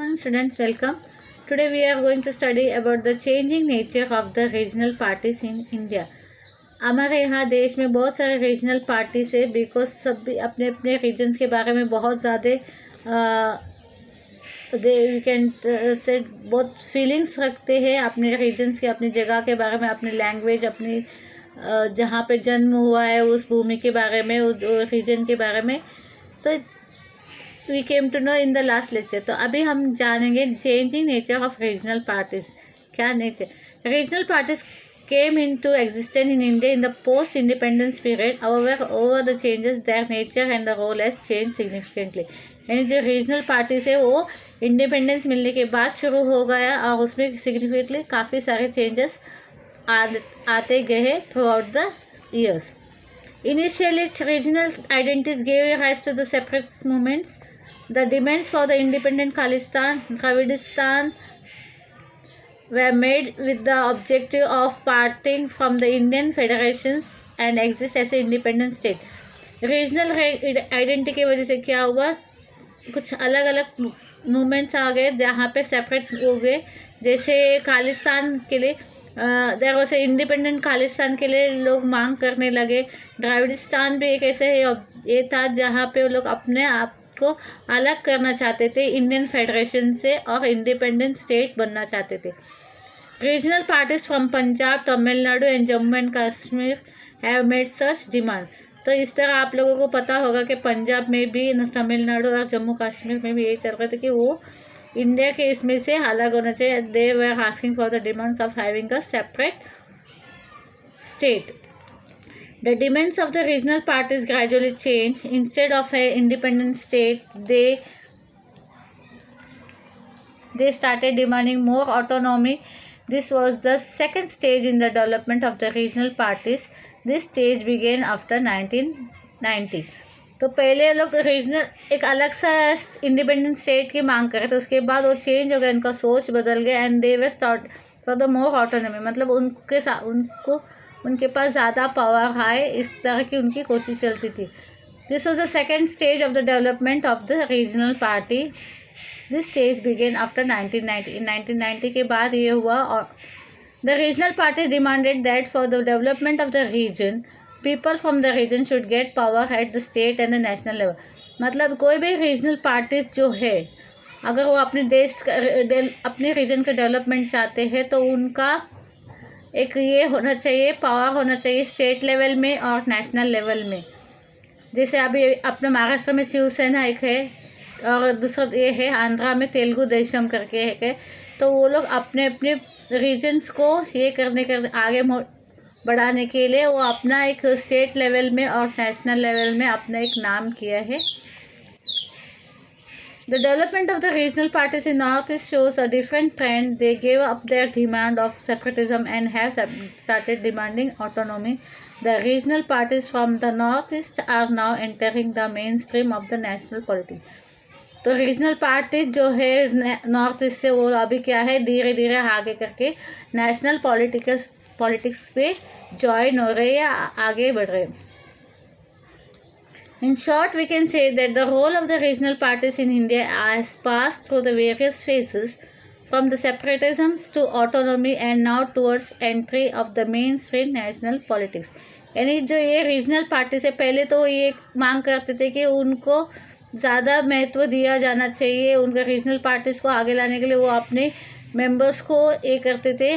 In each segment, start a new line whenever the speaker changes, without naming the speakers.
afternoon, students. Welcome. Today we are going to study about the changing nature of the regional parties in India. हमारे यहाँ देश में बहुत सारे regional parties है बिकॉज सभी अपने अपने रीजन्स के बारे में बहुत ज़्यादा वी कैन से बहुत फीलिंग्स रखते हैं अपने रीजन्स के, अपनी जगह के बारे में, अपनी लैंग्वेज, अपनी जहाँ पे जन्म हुआ है उस भूमि के बारे में, उस रीजन के बारे में. तो we came to know in the last lecture. तो अभी हम जानेंगे changing nature of regional parties. क्या nature? Regional parties came into existence in India in the post-independence period. However, over the changes, their nature and the role has changed significantly. यानी जो regional parties है वो independence मिलने के बाद शुरू हो गया और उसमें सिग्निफिकेंटली काफ़ी सारे चेंजेस आते गए through out the years. Initially, regional identities gave rise to the separatist movements. The demands for the independent Khalistan, Dravidistan were made with the objective of parting from the Indian federations and exist as an independent state. Regional identity की वजह से क्या हुआ, कुछ अलग अलग movements आ गए जहाँ पे सेपरेट हो गए. जैसे खालिस्तान के लिए there was a independent Khalistan के लिए लोग मांग करने लगे. द्राविडिस्तान भी एक ऐसे ये था जहाँ पे लोग अपने आप को अलग करना चाहते थे इंडियन फेडरेशन से और इंडिपेंडेंट स्टेट बनना चाहते थे. Regional parties from Punjab, Tamil Nadu and Jammu and Kashmir have made such demand. तो इस तरह आप लोगों को पता होगा कि पंजाब में भी, तमिलनाडु और जम्मू कश्मीर में भी यही चल रहे थे कि वो इंडिया के इसमें से अलग होना चाहिए. They were asking for the demands of having a separate state. The demands of the regional parties gradually changed. Instead of an independent state, they started demanding more autonomy. This was the second stage in the development of the regional parties. This stage began after 1990. तो पहले लोग regional एक अलग सा independent state की मांग कर रहे थे, उसके बाद वो चेंज हो गया, उनका सोच बदल गया. And they were start for the more autonomy, मतलब उनके पास ज़्यादा पावर है, इस तरह की उनकी कोशिश चलती थी. This was the second stage of the development of the regional party. This stage began after 1990. 1990 के बाद ये हुआ. और the regional party demanded that for the development of the region people from the region should get power at the state and the national level. मतलब कोई भी regional parties जो है, अगर वो अपने देश अपने रीजन का डेवलपमेंट चाहते हैं तो उनका एक ये होना चाहिए, पावर होना चाहिए स्टेट लेवल में और नेशनल लेवल में. जैसे अभी अपने महाराष्ट्र में शिवसेना एक है और दूसरा ये है आंध्रा में तेलुगु देशम करके है. तो वो लोग अपने अपने रीजन्स को ये करने आगे बढ़ाने के लिए वो अपना एक स्टेट लेवल में और नेशनल लेवल में अपना एक नाम किया है. The development of the regional parties in Northeast shows a different trend. They gave up their demand of separatism and have started demanding autonomy. The regional parties from the Northeast are now entering the mainstream of the national politics. तो regional parties जो है north east से वो अभी क्या है, धीरे धीरे आगे करके नेशनल पॉलिटिक्स पे ज्वाइन हो रहे या आगे बढ़ रहे. In short, we can say that the role of the regional parties in India has passed through the various phases, from the separatism to autonomy and now towards entry of the mainstream national politics. यानी जो ये regional party से पहले तो ये मांग करते थे कि उनको ज़्यादा महत्व दिया जाना चाहिए, उनका रीजनल पार्टीज़ को आगे लाने के लिए वो अपने मेंबर्स को ये करते थे,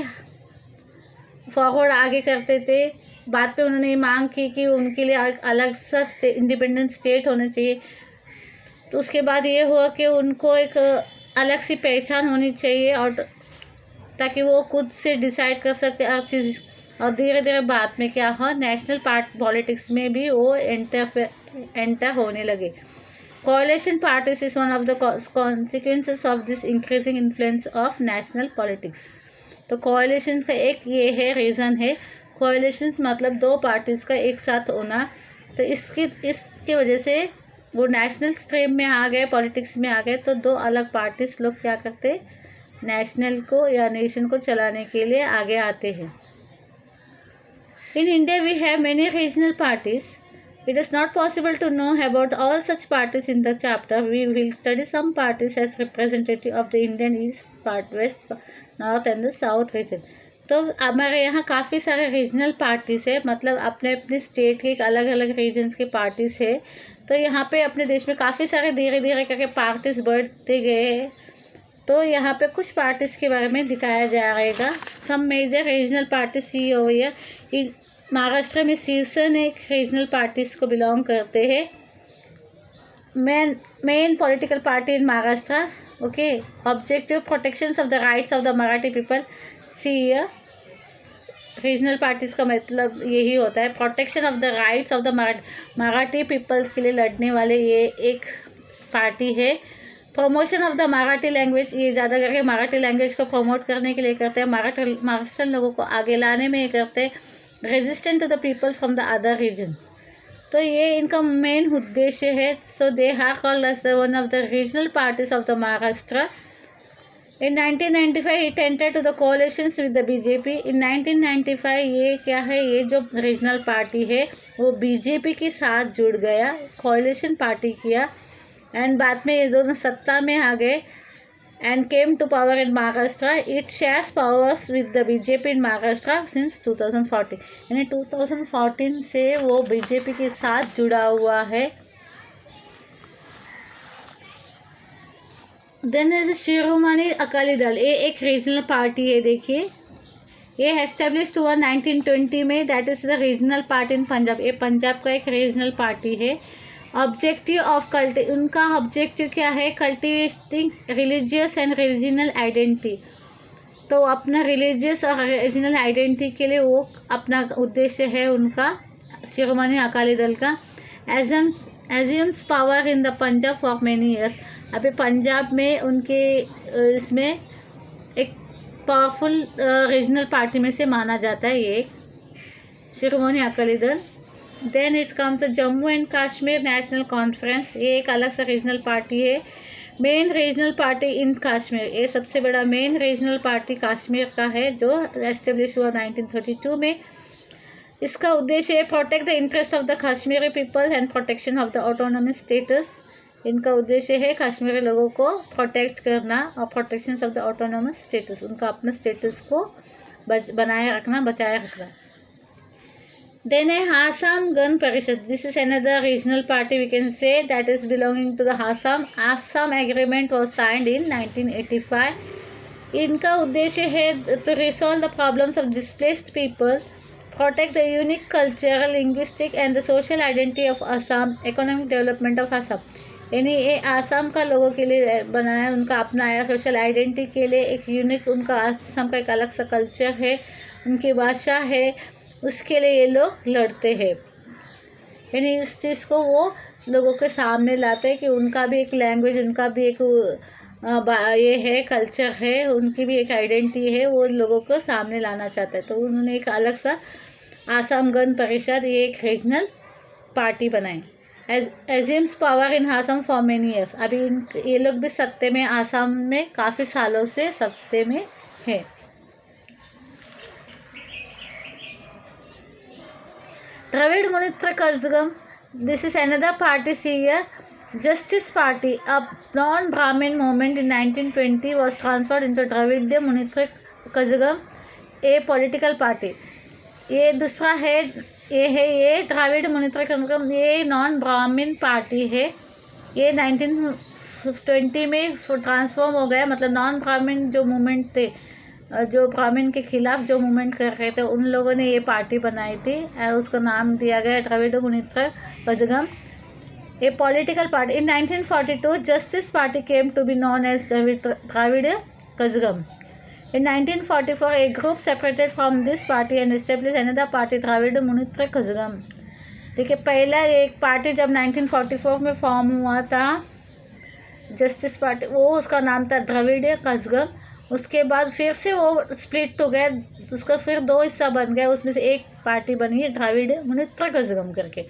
फॉरवर्ड आगे करते थे. बाद पे उन्होंने ये मांग की कि उनके लिए एक अलग सा इंडिपेंडेंट स्टेट होना चाहिए. तो उसके बाद ये हुआ कि उनको एक अलग सी पहचान होनी चाहिए और ताकि वो खुद से डिसाइड कर सके हर चीज़. और धीरे धीरे बाद में क्या हुआ, नेशनल पॉलिटिक्स में भी वो एंटर होने लगे. कोalition parties is one of the consequences of this increasing influence of national politics. तो कोalition का एक ये है रीज़न है. कोalitions मतलब दो पार्टीज़ का एक साथ होना. तो इसकी वजह से वो नेशनल स्ट्रीम में आ गए, पॉलिटिक्स में आ गए. तो दो अलग पार्टीज लोग क्या करते, नेशनल को या नेशन को चलाने के लिए आगे आते हैं. In India we have many regional parties. It is not possible to know about all such parties in the chapter. We will study some parties as representative of the Indian East part, West, North and the South region. तो हमारे यहाँ काफ़ी सारे regional parties है, मतलब अपने अपने state के अलग अलग रीजन्स के पार्टीज़ है। तो यहाँ पे अपने देश में काफ़ी सारे धीरे धीरे करके पार्टीज़ बढ़ते गए हैं। तो यहाँ पे कुछ पार्टीज़ के बारे में दिखाया जाएगा। Some major regional parties see over here. Maharashtra में शिवसेना एक रीजनल पार्टीज को बिलोंग करते हैं। Main political party in Maharashtra. Okay, objective protection of the rights of the Marathi people. See regional parties का मतलब यही होता है, protection of the rights of the Marathi peoples के लिए लड़ने वाले ये एक पार्टी है। Promotion of the Marathi language, ये ज़्यादा करके मराठी लैंग्वेज को प्रमोट करने के लिए करते हैं, महाराष्ट्र लोगों को आगे लाने में करते हैं। Resistant to the people from the other region, तो ये इनका मेन उद्देश्य है। So they have called as one of the regional parties of the Maharashtra. In 1995 it entered to the coalitions with the BJP. In 1995 ये क्या है, ये जो रीजनल पार्टी है वो बीजेपी के साथ जुड़ गया, कोalition पार्टी किया, एंड बाद में ये दोनों सत्ता में आ गए and came to power in Maharashtra. It shares powers with the BJP in Maharashtra since 2014. यानी 2014 से वो बीजेपी के साथ जुड़ा हुआ है। Then is शिरोमणि अकाली दल, ये एक रीजनल पार्टी है। देखिए, ये एस्टेब्लिश्ड हुआ 1920 में। That is the regional party इन पंजाब, ये पंजाब का एक रीजनल पार्टी है। ऑब्जेक्टिव ऑफ उनका ऑब्जेक्टिव क्या है, cultivating religious and regional identity. तो अपना रिलीजियस और रीजनल आइडेंटिटी के लिए वो अपना उद्देश्य है उनका, शिरोमणि अकाली दल का। Assumes power in the Punjab for many years. अभी पंजाब में उनके इसमें एक पावरफुल रीजनल पार्टी में से माना जाता है ये Shiromani Akali Dal. Then it's comes Jammu and Kashmir national conference, ये एक अलग सा रीजनल पार्टी है। Main regional party in Kashmir, ये सबसे बड़ा मेन रीजनल पार्टी कश्मीर का है जो एस्टेब्लिश हुआ 1932 में। इसका उद्देश्य है protect the interest of the Kashmiri people and protection of the autonomous status. इनका उद्देश्य है कश्मीरी लोगों को प्रोटेक्ट करना और protection of the autonomous status, उनका अपना स्टेटस को बनाए रखना, बचाए रखना। Then Assam Gun Parishad, this is another regional party we can say that is belonging to the Assam. Assam agreement was signed in 1985. इनका उद्देश्य है to resolve the problems of displaced people, protect the unique cultural, linguistic and the social identity of Assam, economic development of Assam. यानी ये आसाम का लोगों के लिए बनाया, उनका अपना आया सोशल आइडेंटिटी के लिए एक यूनिक, उनका आसाम का एक अलग सा कल्चर है, उनकी भाषा है, उसके लिए ये लोग लड़ते हैं। यानी इस चीज़ को वो लोगों के सामने लाते हैं कि उनका भी एक लैंग्वेज, उनका भी एक ये है कल्चर है, उनकी भी एक आइडेंटिटी है, वो लोगों को सामने लाना चाहता है। तो उन्होंने एक अलग सा आसाम गण परिषद, ये एक रीजनल पार्टी बनाई। Assumes power in Assam for many years, अभी ये लोग भी सत्ते में आसाम में काफ़ी सालों से सत्ते में है। Dravida Munnetra Kazhagam, this is another party here. Justice Party, a non-Brahmin movement in 1920 was transferred into Dravidya Munitra Kazhagam, a political party. ये दूसरा है, ये द्राविड़ मुनित्र कजगम, ये नॉन ब्राह्मण पार्टी है। ये 1920 में ट्रांसफॉर्म हो गया, मतलब नॉन ब्राह्मण जो मूवमेंट थे, जो ब्राह्मण के खिलाफ जो मूवमेंट कर रहे थे, उन लोगों ने ये पार्टी बनाई थी और उसका नाम दिया गया Dravid Munnetra Kazhagam, a political party. In 1942, Justice Party came to be known as Dravidya Kazhagam. In 1944, a group separated from this party and established another party, Dravidya Munitra Kazhagam. देखिए, पहला एक पार्टी जब 1944 में फॉर्म हुआ था, जस्टिस पार्टी, वो उसका नाम था द्रविड़ कजगम। उसके बाद फिर से वो स्प्लिट हो गया, उसका फिर दो हिस्सा बन गया, उसमें से एक पार्टी बनी द्रविड़ मुनित्र कजगम करके।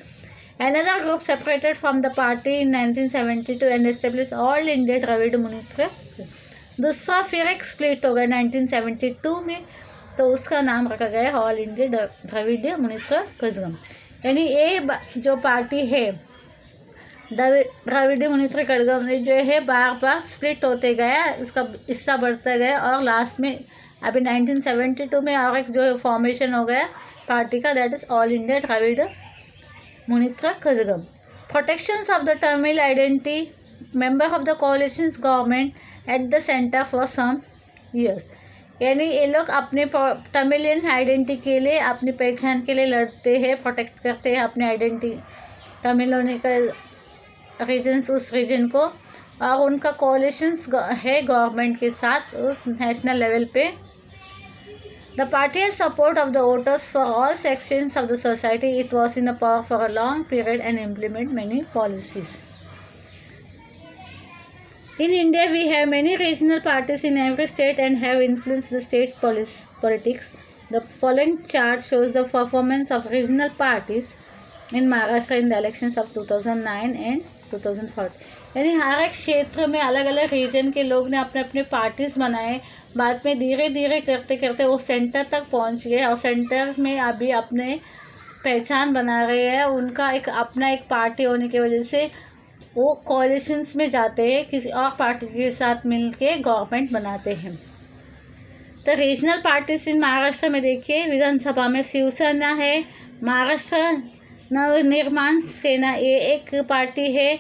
Another group separated from the party in 1972 and established All India Dravid Munitra. दूसरा फिर एक स्प्लिट हो गया 1972 में, तो उसका नाम रखा गया ऑल इंडिया द्रविड़ मुनित्र कजगम। यानी ये जो पार्टी है द्रविड़ मुनेत्र कड़गम ने जो है बार बार स्प्लिट होते गया, उसका हिस्सा बढ़ता गया और लास्ट में अभी 1972 में और एक जो फॉर्मेशन हो गया पार्टी का, that is all India Dravida Munnetra Kazhagam. Protections of the Tamil identity, member of the coalition government at the centre for some years. यानी ये लोग अपने तमिलियन आइडेंटिटी के लिए, अपनी पहचान के लिए लड़ते हैं, प्रोटेक्ट करते हैं अपने आइडेंटिटी तमिल होने का रीजन्स, उस रीजन को, और उनका कोalitions है गवर्नमेंट के साथ नेशनल लेवल पे। The party has support of the voters for all sections of the society, it was in the power for a long period and implement many policies. In India, we have many regional parties in every state and have influenced the state politics. The following chart shows the performance of regional parties in Maharashtra in the elections of 2009 and 2014. यानी हर एक क्षेत्र में अलग अलग reason के लोग ने अपने अपने पार्टीज बनाए, बाद में धीरे धीरे करते करते वो सेंटर तक पहुंच गए और सेंटर में अभी अपने पहचान बना रहे हैं। उनका एक अपना एक पार्टी होने की वजह से वो कोalitions में जाते हैं, किसी और पार्टी के साथ मिलके गवर्नमेंट बनाते हैं। तो रीजनल पार्टीज इन महाराष्ट्र में देखिए, विधानसभा में शिवसेना है, महाराष्ट्र नवनिर्माण सेना ये एक पार्टी है,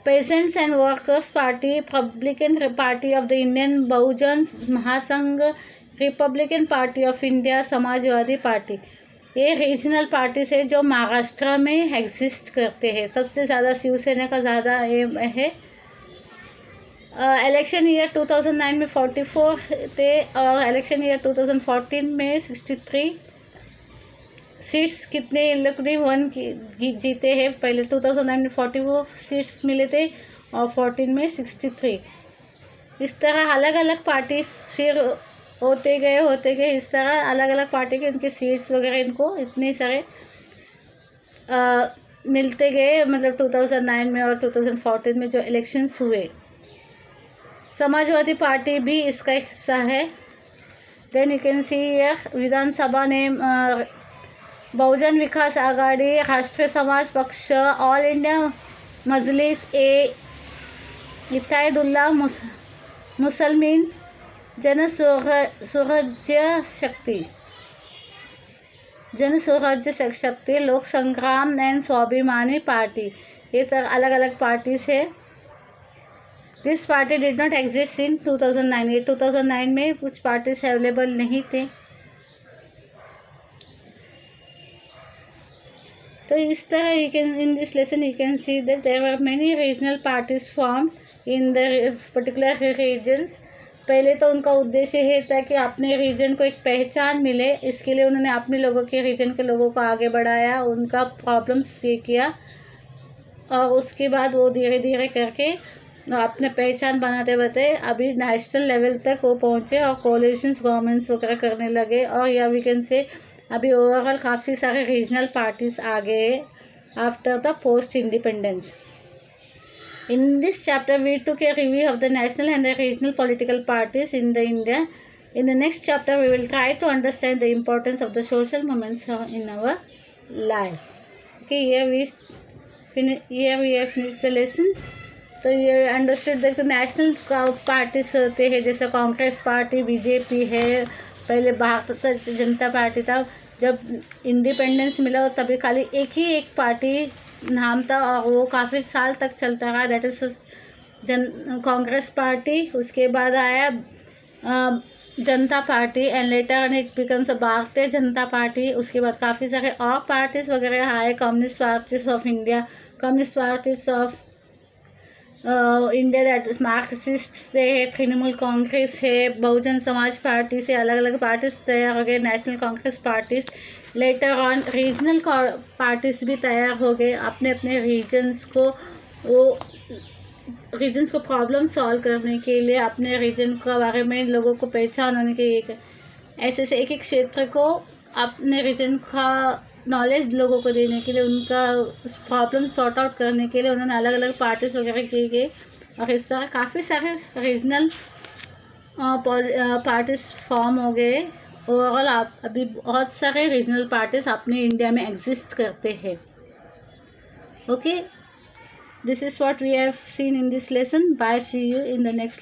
Peasants and Workers Party, Republican Party of the Indian Bahujan Mahasangh, Republican Party of India, Samajwadi Party. ये रीजनल पार्टीज है जो महाराष्ट्र में एग्जिस्ट करते हैं। सबसे ज़्यादा शिवसेना का ज़्यादा ये है। इलेक्शन ईयर 2009 में 44 थे और इलेक्शन ईयर 2014 में 63 सीट्स कितने इन लोग ने वन जीते हैं। पहले 2009 में 44 सीट्स मिले थे और 14 में 63। इस तरह अलग अलग पार्टीज फिर होते गए इस तरह अलग अलग पार्टी के उनके सीट्स वगैरह इनको इतने सारे मिलते गए, मतलब 2009 में और 2014 में जो इलेक्शंस हुए। समाजवादी पार्टी भी इसका एक हिस्सा है। देन यू कैन सी विधानसभा ने बहुजन विकास आघाड़ी, राष्ट्रीय समाज पक्ष, ऑल इंडिया मजलिस ए इत्तेहादुल्लाह मुसलमान, जन स्वराज्य शक्ति, लोक संग्राम एंड स्वाभिमानी पार्टी। ये सब अलग अलग पार्टीज है। This party did not exist in 2009। ये 2009 में कुछ पार्टीज अवेलेबल नहीं थे। तो इस तरह you can in this lesson you can see that there were many regional parties formed in the particular regions. पहले तो उनका उद्देश्य ये था कि अपने रीजन को एक पहचान मिले, इसके लिए उन्होंने अपने लोगों के रीजन के लोगों को आगे बढ़ाया, उनका प्रॉब्लम्स ये किया और उसके बाद वो धीरे धीरे करके अपने पहचान बनाते बनाते अभी नेशनल लेवल तक वो पहुँचे और कोalitions गवर्नमेंट्स वगैरह करने लगे। और या वी कैन से अभी ओवरऑल काफ़ी सारे रीजनल पार्टीज आ गए after the post independence. In this chapter, we took a review of the national and the regional political parties in the India. In the next chapter, we will try to understand the importance of the social movements in our life. Okay, here we have finished the lesson. तो ये understood देखते national parties होते हैं, जैसे Congress party, BJP है, पहले Bharatiya Janata party था। जब इंडिपेंडेंस मिला तभी खाली एक पार्टी नाम था और वो काफ़ी साल तक चलता रहा, दैट इज कांग्रेस पार्टी। उसके बाद आया जनता party and later it becomes a Bharatiya Janata party. उसके बाद काफ़ी सारे और पार्टीज वगैरह आए, communist parties of India, communist parties of India that is Marxist से है, तृणमूल कांग्रेस है, बहुजन समाज पार्टी से अलग अलग पार्टीज तैयार हो गए, national Congress parties. Later on regional parties भी तैयार हो गए, अपने अपने रीजन्स को प्रॉब्लम सॉल्व करने के लिए, अपने रीजन के बारे में लोगों को पहचान होने के लिए, ऐसे से एक एक क्षेत्र को अपने रीजन का नॉलेज लोगों को देने के लिए, उनका प्रॉब्लम सॉर्ट आउट करने के लिए उन्होंने अलग अलग पार्टीज वगैरह किए गए। और इस तरह काफ़ी सारे रीजनल पार्टीज फॉर्म हो गए ओवरऑल आप अभी बहुत सारे रीजनल पार्टीज अपने इंडिया में एग्जिस्ट करते हैं. Okay, this is what we have seen in this lesson. Bye, see you in the next.